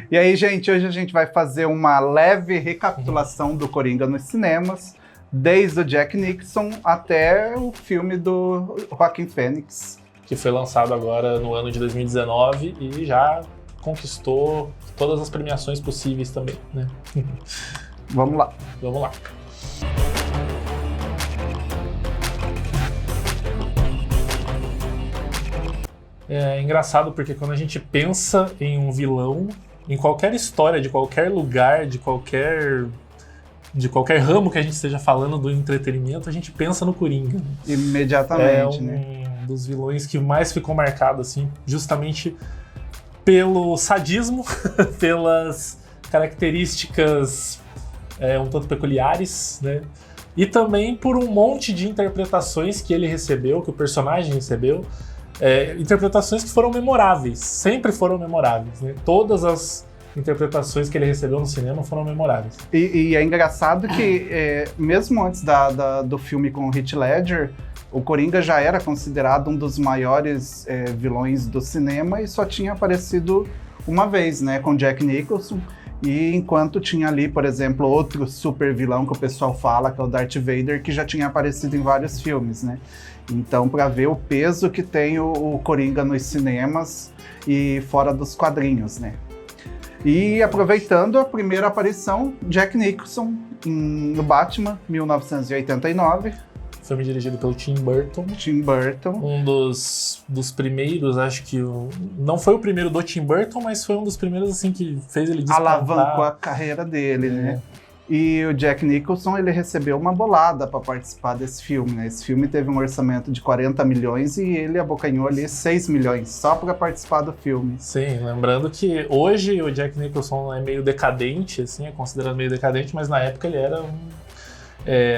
E aí, gente, hoje a gente vai fazer uma leve recapitulação do Coringa nos cinemas, desde o Jack Nicholson até o filme do Joaquin Phoenix. Que foi lançado agora no ano de 2019 e já conquistou todas as premiações possíveis também, né? Vamos lá. Vamos lá. É engraçado porque quando a gente pensa em um vilão, em qualquer história, de qualquer lugar, de qualquer ramo que a gente esteja falando do entretenimento, a gente pensa no Coringa. Imediatamente, né? Dos vilões que mais ficou marcado, assim, justamente pelo sadismo, pelas características um tanto peculiares, né? E também por um monte de interpretações que ele recebeu, que o personagem recebeu, interpretações que foram memoráveis, sempre foram memoráveis, né? Todas as interpretações que ele recebeu no cinema foram memoráveis. E é engraçado que, mesmo antes do filme com o Heath Ledger, o Coringa já era considerado um dos maiores vilões do cinema e só tinha aparecido uma vez, né, com Jack Nicholson. E enquanto tinha ali, por exemplo, outro super vilão que o pessoal fala, que é o Darth Vader, que já tinha aparecido em vários filmes, né? Então, para ver o peso que tem o Coringa nos cinemas e fora dos quadrinhos, né? E aproveitando a primeira aparição, Jack Nicholson no Batman, 1989. Filme dirigido pelo Tim Burton. Tim Burton. Um dos primeiros, acho que... Não foi o primeiro do Tim Burton, mas foi um dos primeiros, assim, que fez ele despontar. Alavancou a carreira dele, né? E o Jack Nicholson, ele recebeu uma bolada para participar desse filme, né? Esse filme teve um orçamento de 40 milhões e ele abocanhou ali 6 milhões só para participar do filme. Sim, lembrando que hoje o Jack Nicholson é meio decadente, assim, é considerado meio decadente, mas na época ele era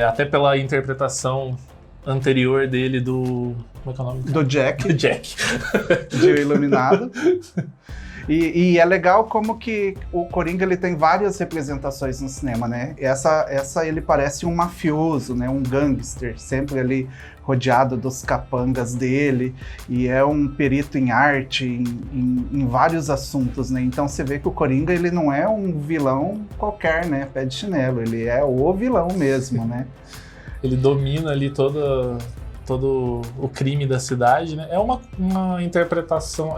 até pela interpretação anterior dele do... Como é que é o nome? Do Jack. Do Jack. De O Iluminado. E é legal como que o Coringa ele tem várias representações no cinema, né? Essa ele parece um mafioso, né? Um gangster, sempre ali rodeado dos capangas dele, e é um perito em arte, em vários assuntos, né? Então você vê que o Coringa ele não é um vilão qualquer, né? Pé de chinelo, ele é o vilão mesmo, né? Ele domina ali todo o crime da cidade, né? É uma interpretação,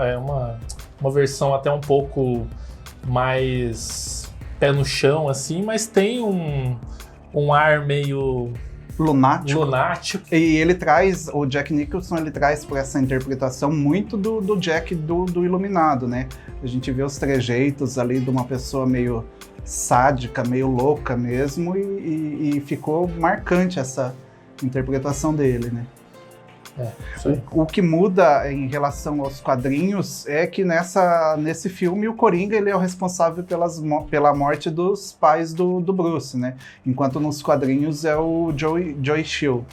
uma versão até um pouco mais pé no chão, assim, mas tem um ar meio lunático. E ele traz, o Jack Nicholson, ele traz por essa interpretação muito do Jack do Iluminado, né? A gente vê os trejeitos ali de uma pessoa meio sádica, meio louca mesmo, e ficou marcante essa interpretação dele, né? O que muda em relação aos quadrinhos é que nesse filme o Coringa ele é o responsável pela morte dos pais do Bruce, né? Enquanto nos quadrinhos é o Joey Chill.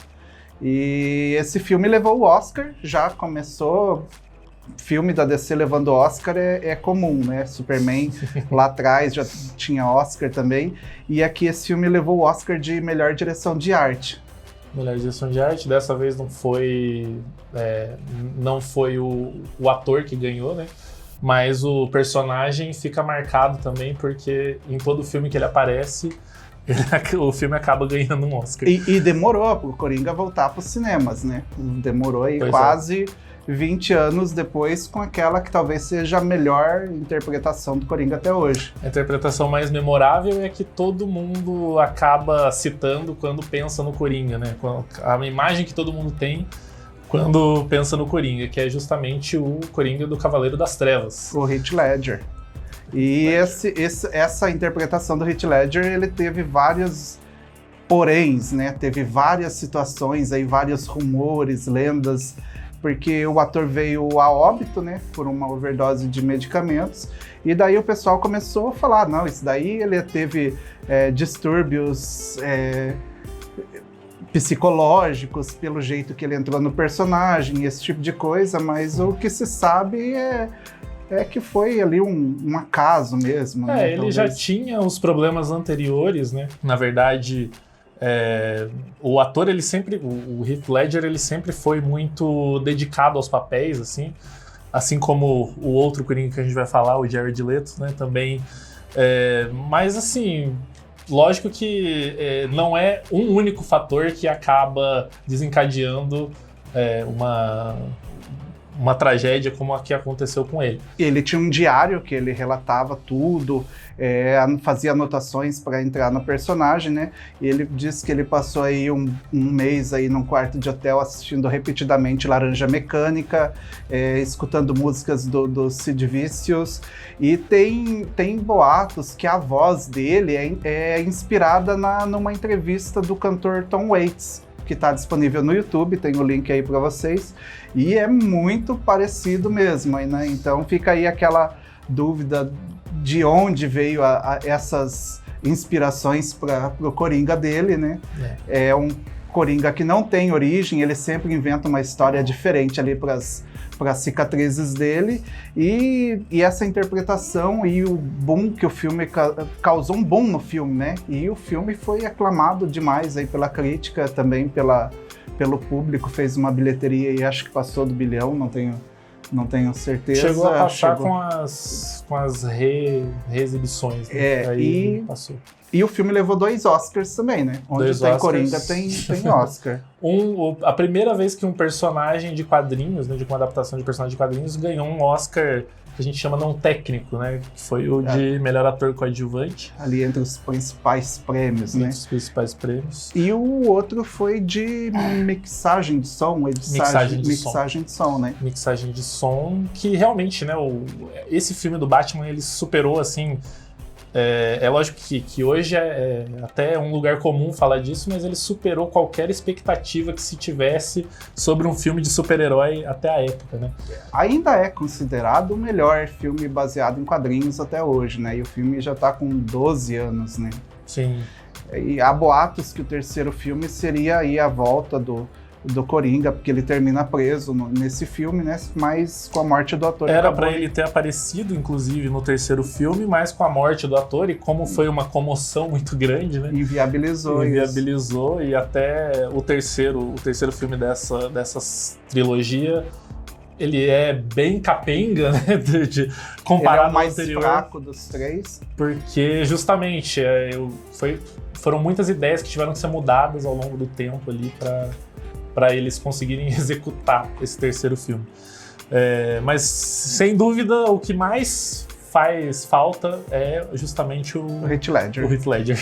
E esse filme levou o Oscar, já começou... Filme da DC levando Oscar é comum, né? Superman lá atrás já tinha Oscar também. E aqui esse filme levou o Oscar de melhor direção de arte. Melhor direção de arte, dessa vez não foi o ator que ganhou, né? Mas o personagem fica marcado também, porque em todo filme que ele aparece, o filme acaba ganhando um Oscar. E demorou pro Coringa voltar pros cinemas, né? Demorou aí quase 20 anos depois, com aquela que talvez seja a melhor interpretação do Coringa até hoje. A interpretação mais memorável é que todo mundo acaba citando quando pensa no Coringa, né? A imagem que todo mundo tem quando pensa no Coringa, que é justamente o Coringa do Cavaleiro das Trevas. O Heath Ledger. E essa interpretação do Heath Ledger, ele teve vários poréns, né? Teve várias situações, aí, vários rumores, lendas, porque o ator veio a óbito, né, por uma overdose de medicamentos, e daí o pessoal começou a falar, não, isso daí ele teve distúrbios psicológicos pelo jeito que ele entrou no personagem, esse tipo de coisa, mas o que se sabe é que foi ali um acaso mesmo. Né, ele talvez. Já tinha os problemas anteriores, né, na verdade... o ator, o Heath Ledger, ele sempre foi muito dedicado aos papéis, assim. assim como o outro Coringa que a gente vai falar, o Jared Leto, né, também. Mas assim, lógico que não é um único fator que acaba desencadeando uma tragédia como a que aconteceu com ele. Ele tinha um diário que ele relatava tudo, fazia anotações para entrar no personagem, né? E ele disse que ele passou aí um mês aí num quarto de hotel assistindo repetidamente Laranja Mecânica, escutando músicas do Sid Vicious, e tem boatos que a voz dele é inspirada numa entrevista do cantor Tom Waits, que está disponível no YouTube, tem o link aí para vocês, e é muito parecido mesmo, né? Então fica aí aquela dúvida de onde veio essas inspirações para o Coringa dele, né? É um Coringa que não tem origem, ele sempre inventa uma história diferente ali para as cicatrizes dele, e essa interpretação e o boom que o filme causou um boom no filme, né? E o filme foi aclamado demais aí pela crítica, também pelo público, fez uma bilheteria e acho que passou do 1 bilhão, não tenho certeza. Chegou a passar com as reexibições, né? Aí passou. E o filme levou 2 Oscars também, né? Onde tem Coringa, tem Oscar. A primeira vez que um personagem de quadrinhos, né, de uma adaptação de personagem de quadrinhos, ganhou um Oscar que a gente chama não técnico, né? Que foi o de melhor ator coadjuvante. Ali entre os principais prêmios, né? Os principais prêmios. E o outro foi de mixagem de som, mixagem de som, né? Mixagem de som, que realmente, né? Esse filme do Batman, ele superou, assim... É lógico que hoje é até um lugar comum falar disso, mas ele superou qualquer expectativa que se tivesse sobre um filme de super-herói até a época, né? Ainda é considerado o melhor filme baseado em quadrinhos até hoje, né? E o filme já tá com 12 anos, né? Sim. E há boatos que o terceiro filme seria aí a volta do Coringa, porque ele termina preso nesse filme, né? Mas com a morte do ator... Era para ele ter aparecido, inclusive, no terceiro filme, mas com a morte do ator, e como foi uma comoção muito grande, né? Inviabilizou, e até o terceiro filme dessa trilogia, ele é bem capenga, né? Comparado ao anterior. Ele é o mais fraco dos 3. Porque, justamente, foram muitas ideias que tiveram que ser mudadas ao longo do tempo ali para eles conseguirem executar esse terceiro filme. Mas, sem dúvida, o que mais faz falta é justamente o Heath Ledger. O Heath Ledger,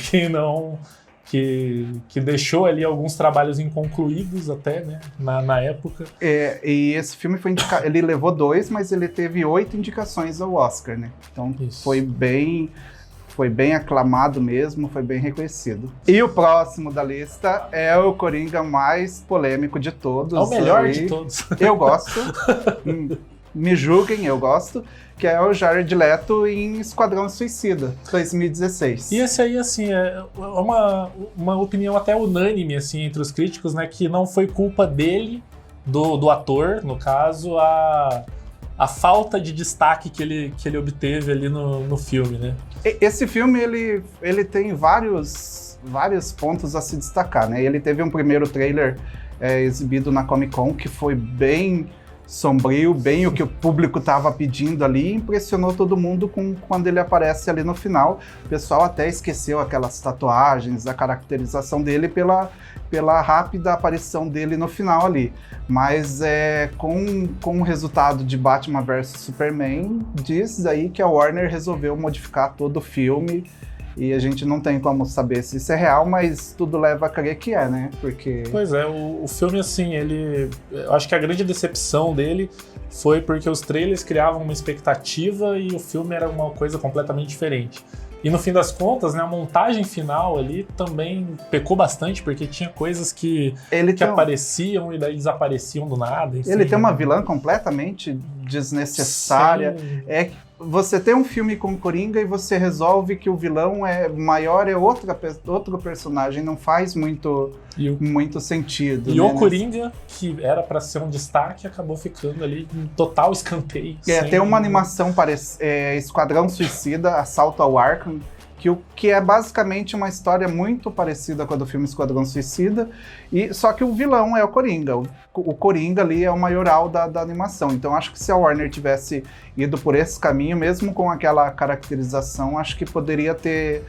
que deixou ali alguns trabalhos inconcluídos até, né, na época. E esse filme foi indicado, ele levou 2, mas ele teve 8 indicações ao Oscar, né? Então foi bem aclamado mesmo, foi bem reconhecido. E o próximo da lista é o Coringa mais polêmico de todos. É o melhor de todos. Eu gosto. Me julguem, eu gosto. Que é o Jared Leto em Esquadrão Suicida, 2016. E esse aí, assim, é uma opinião até unânime, assim, entre os críticos, né? Que não foi culpa dele, do ator, no caso, a falta de destaque que ele obteve ali no filme, né? Esse filme, ele tem vários pontos a se destacar, né? Ele teve um primeiro trailer exibido na Comic Con que foi bem sombrio, bem o que o público estava pedindo ali, e impressionou todo mundo quando ele aparece ali no final. O pessoal até esqueceu aquelas tatuagens, a caracterização dele pela rápida aparição dele no final ali. Mas com o resultado de Batman vs Superman, diz aí que a Warner resolveu modificar todo o filme, e a gente não tem como saber se isso é real, mas tudo leva a crer que é, né? Porque... Pois é, o filme, assim, eu acho que a grande decepção dele foi porque os trailers criavam uma expectativa e o filme era uma coisa completamente diferente. E no fim das contas, né, a montagem final ali também pecou bastante, porque tinha coisas que apareciam e daí desapareciam do nada. Enfim, ele tem uma vilã completamente desnecessária. Sim. Você tem um filme com Coringa e você resolve que o vilão maior é outro personagem, não faz muito sentido. E o Coringa, que era para ser um destaque, acabou ficando ali em total escanteio. Tem uma animação Esquadrão Suicida, Assalto ao Arkham, que é basicamente uma história muito parecida com a do filme Esquadrão Suicida, só que o vilão é o Coringa. O Coringa ali é o maioral da animação. Então acho que se a Warner tivesse ido por esse caminho, mesmo com aquela caracterização, acho que poderia ter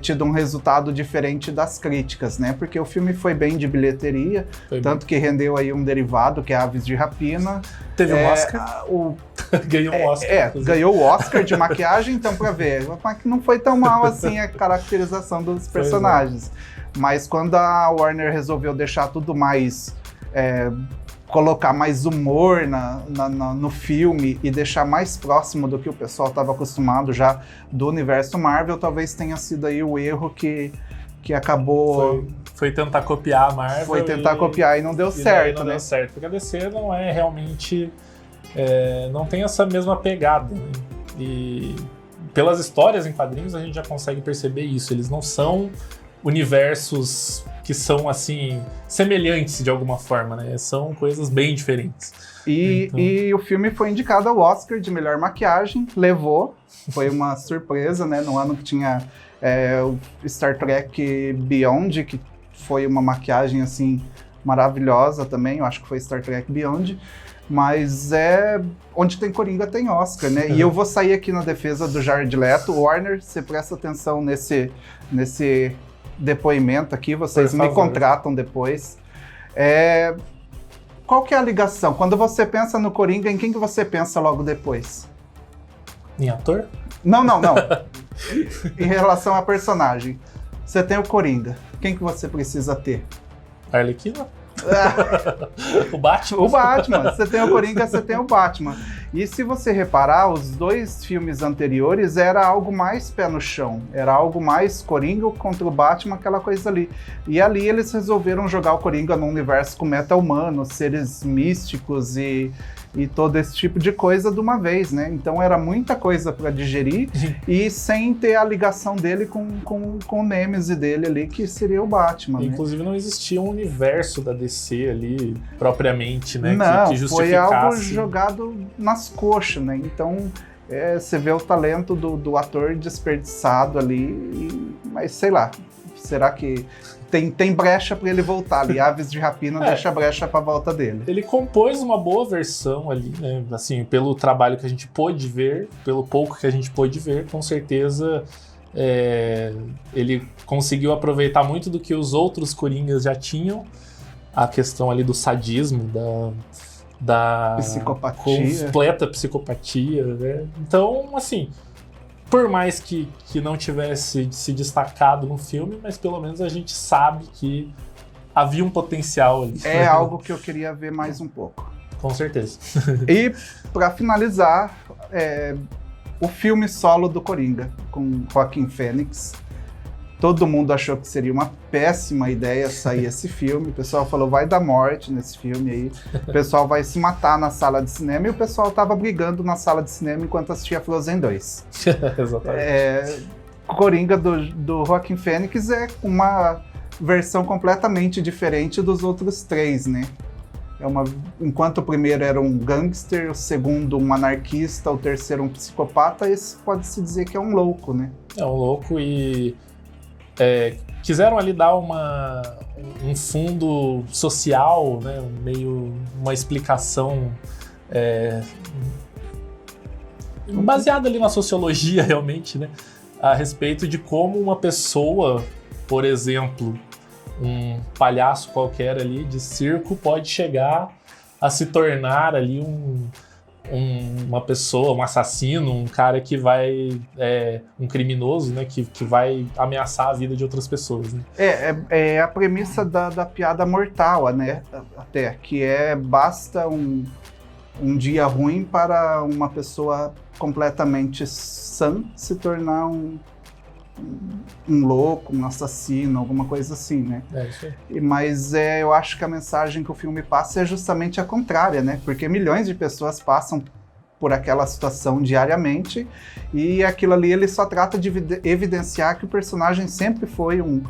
tido um resultado diferente das críticas, né? Porque o filme foi bem de bilheteria, tanto que rendeu aí um derivado, que é Aves de Rapina. Teve um Oscar. Ganhou um Oscar. Ganhou o Oscar de maquiagem, então pra ver. Mas não foi tão mal assim a caracterização dos personagens. Mas quando a Warner resolveu deixar tudo mais... colocar mais humor no filme e deixar mais próximo do que o pessoal estava acostumado já do universo Marvel, talvez tenha sido aí o erro que acabou... Foi tentar copiar a Marvel. Foi tentar copiar e não deu certo, não deu certo, porque a DC não é realmente... não tem essa mesma pegada, né? E pelas histórias em quadrinhos a gente já consegue perceber isso. Eles não são universos que são, assim, semelhantes de alguma forma, né? São coisas bem diferentes. E o filme foi indicado ao Oscar de melhor maquiagem, levou, foi uma surpresa, né? No ano que tinha o Star Trek Beyond, que foi uma maquiagem, assim, maravilhosa também, eu acho que foi Star Trek Beyond, mas onde tem Coringa tem Oscar, né? E eu vou sair aqui na defesa do Jared Leto. Warner, você presta atenção nesse depoimento aqui, vocês me contratam depois. Qual que é a ligação? Quando você pensa no Coringa, em quem que você pensa logo depois? Em ator? Não. Em relação a personagem. Você tem o Coringa. Quem que você precisa ter? Arlequina? O Batman? O Batman. Você tem o Coringa, você tem o Batman. E se você reparar, os dois filmes anteriores era algo mais pé no chão. Era algo mais Coringa contra o Batman, aquela coisa ali. E ali eles resolveram jogar o Coringa num universo com meta-humano, seres místicos e todo esse tipo de coisa de uma vez, né? Então era muita coisa para digerir e sem ter a ligação dele com o nêmese dele ali, que seria o Batman, né? Inclusive não existia um universo da DC ali, propriamente, né? Não, que justificasse. Foi algo jogado nas coxas, né? Então você vê o talento do ator desperdiçado ali, mas sei lá, será que... Tem brecha para ele voltar ali. Aves de Rapina deixa brecha para a volta dele. Ele compôs uma boa versão ali, né? Assim, pelo trabalho que a gente pôde ver, pelo pouco que a gente pôde ver, com certeza ele conseguiu aproveitar muito do que os outros Coringas já tinham. A questão ali do sadismo, da psicopatia. Completa psicopatia, né? Então, assim... Por mais que não tivesse se destacado no filme, mas pelo menos a gente sabe que havia um potencial ali. É algo que eu queria ver mais um pouco. Com certeza. E, para finalizar, o filme solo do Coringa, com Joaquin Phoenix. Todo mundo achou que seria uma péssima ideia sair esse filme. O pessoal falou, vai dar morte nesse filme aí. O pessoal vai se matar na sala de cinema. E o pessoal tava brigando na sala de cinema enquanto assistia Frozen 2. Exatamente. Coringa do Joaquin Phoenix é uma versão completamente diferente dos outros três, né? Enquanto o primeiro era um gangster, o segundo um anarquista, o terceiro um psicopata, esse pode-se dizer que é um louco, né? É um louco e... quiseram ali dar um fundo social, né, uma explicação baseada ali na sociologia realmente, né, a respeito de como uma pessoa, por exemplo, um palhaço qualquer ali de circo pode chegar a se tornar ali uma pessoa, um assassino, um cara que vai... um criminoso, né? Que vai ameaçar a vida de outras pessoas, né? É a premissa da piada mortal, né? Até, que basta um dia ruim para uma pessoa completamente sã se tornar um louco, um assassino, alguma coisa assim, né? Isso aí. Mas eu acho que a mensagem que o filme passa é justamente a contrária, né? Porque milhões de pessoas passam por aquela situação diariamente e aquilo ali ele só trata de evidenciar que o personagem sempre foi um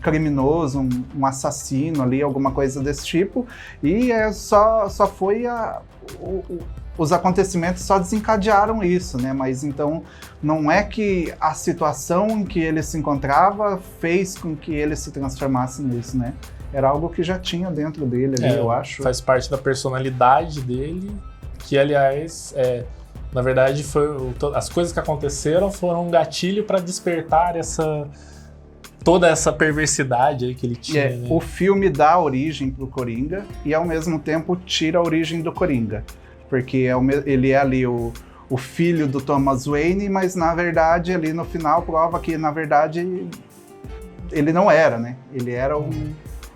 criminoso, um assassino ali, alguma coisa desse tipo, e só foi os acontecimentos só desencadearam isso, né? Mas então não é que a situação em que ele se encontrava fez com que ele se transformasse nisso, né? Era algo que já tinha dentro dele ali, eu acho. Faz parte da personalidade dele, que aliás, na verdade, as coisas que aconteceram foram um gatilho para despertar toda essa perversidade aí que ele tinha. Né? O filme dá origem pro Coringa e ao mesmo tempo tira a origem do Coringa. Porque ele é ali o filho do Thomas Wayne, mas na verdade ali no final prova que na verdade ele não era, né? Ele era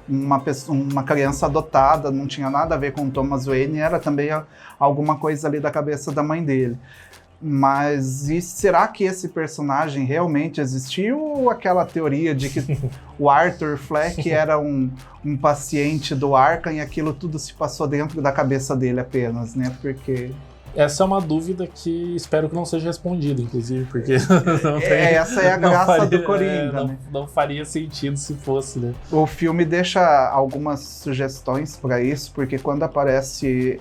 uma criança adotada, não tinha nada a ver com o Thomas Wayne, era também alguma coisa ali da cabeça da mãe dele. Mas será que esse personagem realmente existiu ou aquela teoria de que o Arthur Fleck era um paciente do Arkham e aquilo tudo se passou dentro da cabeça dele apenas, né? Porque... Essa é uma dúvida que espero que não seja respondida, inclusive, porque essa é a graça do Coringa, né? Não faria sentido se fosse, né? O filme deixa algumas sugestões para isso, porque quando aparece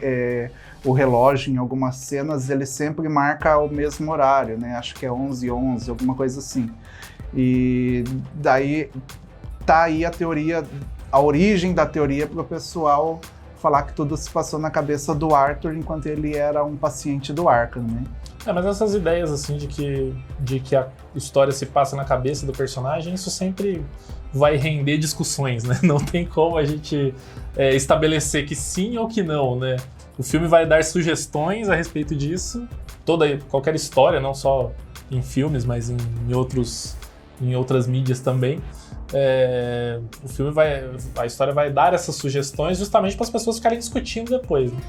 o relógio em algumas cenas, ele sempre marca o mesmo horário, né? Acho que é 11h11, alguma coisa assim. E daí tá aí a origem da teoria para o pessoal falar que tudo se passou na cabeça do Arthur enquanto ele era um paciente do Arkham, né? Mas essas ideias, assim, de que a história se passa na cabeça do personagem, isso sempre vai render discussões, né? Não tem como a gente estabelecer que sim ou que não, né? O filme vai dar sugestões a respeito disso. Qualquer história, não só em filmes, mas em outras mídias também. A história vai dar essas sugestões justamente para as pessoas ficarem discutindo depois. Né?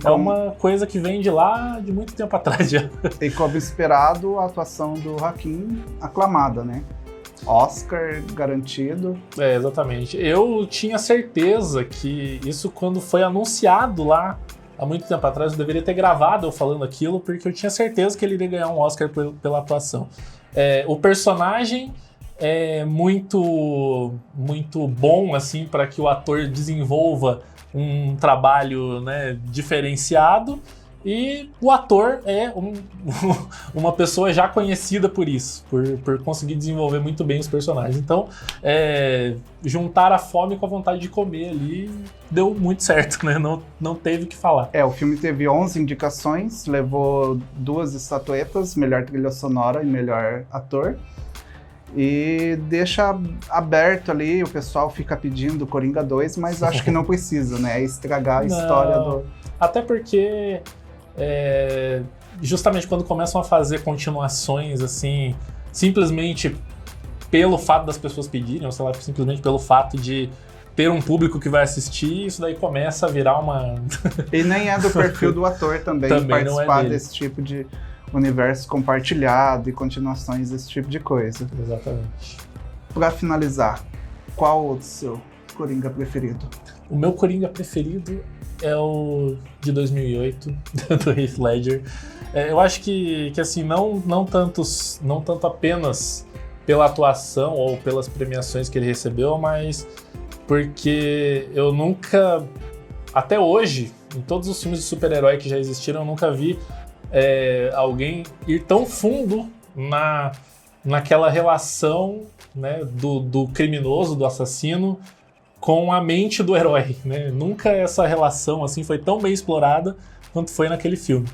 É uma coisa que vem de lá de muito tempo atrás já. E como esperado, a atuação do Joaquim aclamada, né? Oscar garantido. Exatamente. Eu tinha certeza que isso, quando foi anunciado lá há muito tempo atrás, eu deveria ter gravado eu falando aquilo, porque eu tinha certeza que ele iria ganhar um Oscar pela atuação. O personagem é muito, muito bom assim, para que o ator desenvolva um trabalho, né, diferenciado, e o ator é uma pessoa já conhecida por isso, por conseguir desenvolver muito bem os personagens. Então, juntar a fome com a vontade de comer ali deu muito certo, né? Não teve o que falar. O filme teve 11 indicações, levou 2 estatuetas, melhor trilha sonora e melhor ator. E deixa aberto ali, o pessoal fica pedindo Coringa 2, mas acho que não precisa, né? Estragar a história do... Até porque, justamente quando começam a fazer continuações, assim, simplesmente pelo fato das pessoas pedirem, ou sei lá, simplesmente pelo fato de ter um público que vai assistir, isso daí começa a virar uma... E nem é do perfil do ator também participar desse tipo de universo compartilhado e continuações, esse tipo de coisa. Exatamente. Pra finalizar, qual o seu Coringa preferido? O meu Coringa preferido é o de 2008, do Heath Ledger. Eu acho que assim, não tanto apenas pela atuação ou pelas premiações que ele recebeu, mas porque eu nunca, até hoje, em todos os filmes de super-herói que já existiram, eu nunca vi alguém ir tão fundo naquela relação, né, do criminoso, do assassino, com a mente do herói, né? Nunca essa relação assim foi tão bem explorada quanto foi naquele filme.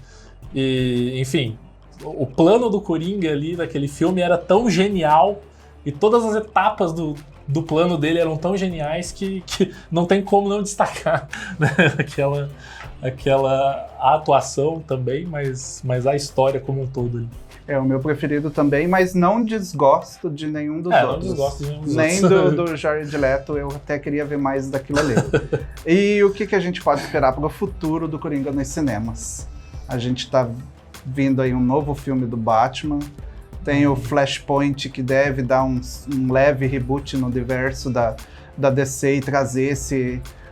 E, enfim, o plano do Coringa ali naquele filme era tão genial e todas as etapas do plano dele eram tão geniais que não tem como não destacar, né? aquela atuação também, mas a história como um todo ali. É o meu preferido também, mas não desgosto de nenhum dos outros. Não desgosto de nenhum dos Nem outros. do Jared Leto, eu até queria ver mais daquilo ali. E o que a gente pode esperar para o futuro do Coringa nos cinemas? A gente tá vindo aí um novo filme do Batman, tem o Flashpoint, que deve dar um leve reboot no universo da DC e trazer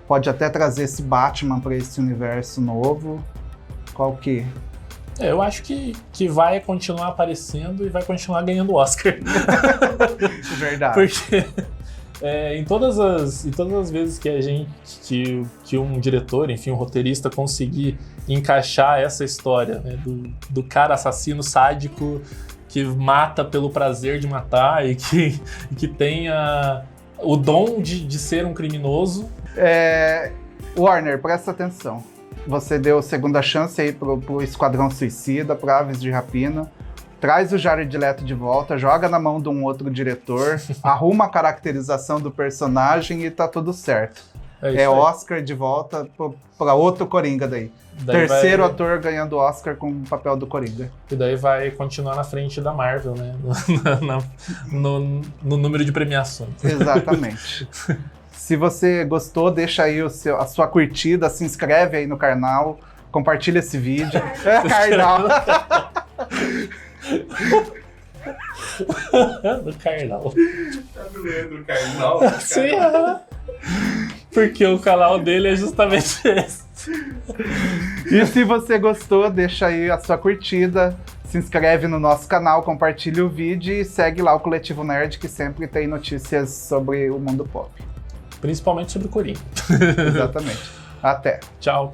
pode até trazer esse Batman para esse universo novo. Qual que? Eu acho que vai continuar aparecendo e vai continuar ganhando Oscar. Verdade. Porque em todas as vezes que a gente, que um diretor, enfim, um roteirista conseguir encaixar essa história, né, do cara assassino sádico que mata pelo prazer de matar e que tenha o dom de ser um criminoso. Warner, presta atenção. Você deu segunda chance aí pro Esquadrão Suicida, pra Aves de Rapina. Traz o Jared Leto de volta, joga na mão de um outro diretor, arruma a caracterização do personagem e tá tudo certo. Oscar de volta pra outro Coringa daí. Terceiro ator ganhando Oscar com o papel do Coringa. E daí vai continuar na frente da Marvel, né? No número de premiações. Exatamente. Se você gostou, deixa aí a sua curtida, se inscreve aí no canal, compartilha esse vídeo. Carnal. Do Karnal. Tá doendo o Karnal? Sim, porque o canal dele é justamente esse. E se você gostou, deixa aí a sua curtida, se inscreve no nosso canal, compartilha o vídeo e segue lá o Coletivo Nerd, que sempre tem notícias sobre o mundo pop. Principalmente sobre o Coringa. Exatamente. Até. Tchau.